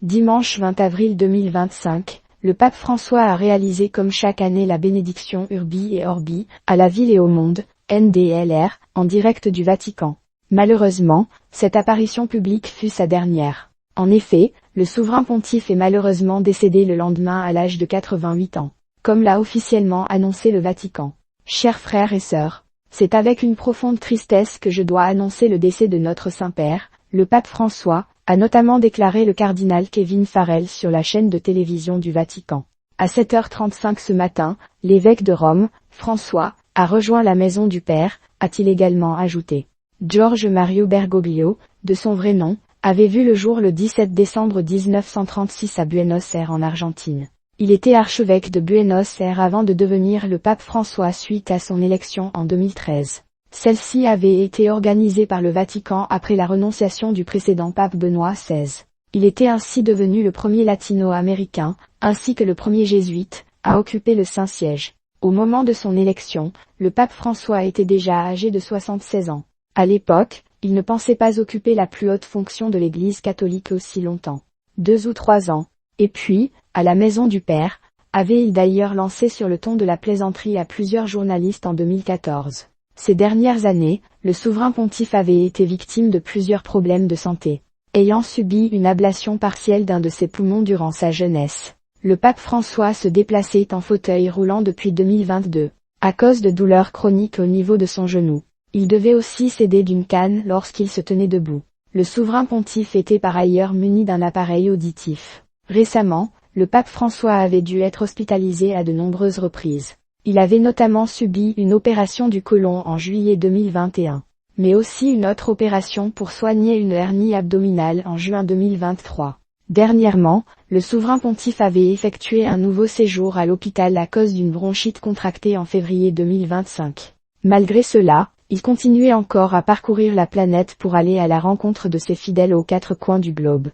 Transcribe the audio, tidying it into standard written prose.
Dimanche 20 avril 2025, le pape François a réalisé comme chaque année la bénédiction Urbi et Orbi, à la ville et au monde, NDLR, en direct du Vatican. Malheureusement, cette apparition publique fut sa dernière. En effet, le souverain pontife est malheureusement décédé le lendemain à l'âge de 88 ans, comme l'a officiellement annoncé le Vatican. Chers frères et sœurs, c'est avec une profonde tristesse que je dois annoncer le décès de notre Saint-Père, le pape François, a notamment déclaré le cardinal Kevin Farrell sur la chaîne de télévision du Vatican. À 7h35 ce matin, l'évêque de Rome, François, a rejoint la maison du Père, a-t-il également ajouté. George Mario Bergoglio, de son vrai nom, avait vu le jour le 17 décembre 1936 à Buenos Aires en Argentine. Il était archevêque de Buenos Aires avant de devenir le pape François suite à son élection en 2013. Celle-ci avait été organisée par le Vatican après la renonciation du précédent pape Benoît XVI. Il était ainsi devenu le premier latino-américain, ainsi que le premier jésuite, à occuper le Saint-Siège. Au moment de son élection, le pape François était déjà âgé de 76 ans. À l'époque, il ne pensait pas occuper la plus haute fonction de l'Église catholique aussi longtemps. 2 ou 3 ans. Et puis, à la maison du Père, avait-il d'ailleurs lancé sur le ton de la plaisanterie à plusieurs journalistes en 2014. Ces dernières années, le souverain pontife avait été victime de plusieurs problèmes de santé. Ayant subi une ablation partielle d'un de ses poumons durant sa jeunesse, le pape François se déplaçait en fauteuil roulant depuis 2022, à cause de douleurs chroniques au niveau de son genou. Il devait aussi s'aider d'une canne lorsqu'il se tenait debout. Le souverain pontife était par ailleurs muni d'un appareil auditif. Récemment, le pape François avait dû être hospitalisé à de nombreuses reprises. Il avait notamment subi une opération du côlon en juillet 2021, mais aussi une autre opération pour soigner une hernie abdominale en juin 2023. Dernièrement, le souverain pontife avait effectué un nouveau séjour à l'hôpital à cause d'une bronchite contractée en février 2025. Malgré cela, il continuait encore à parcourir la planète pour aller à la rencontre de ses fidèles aux 4 coins du globe.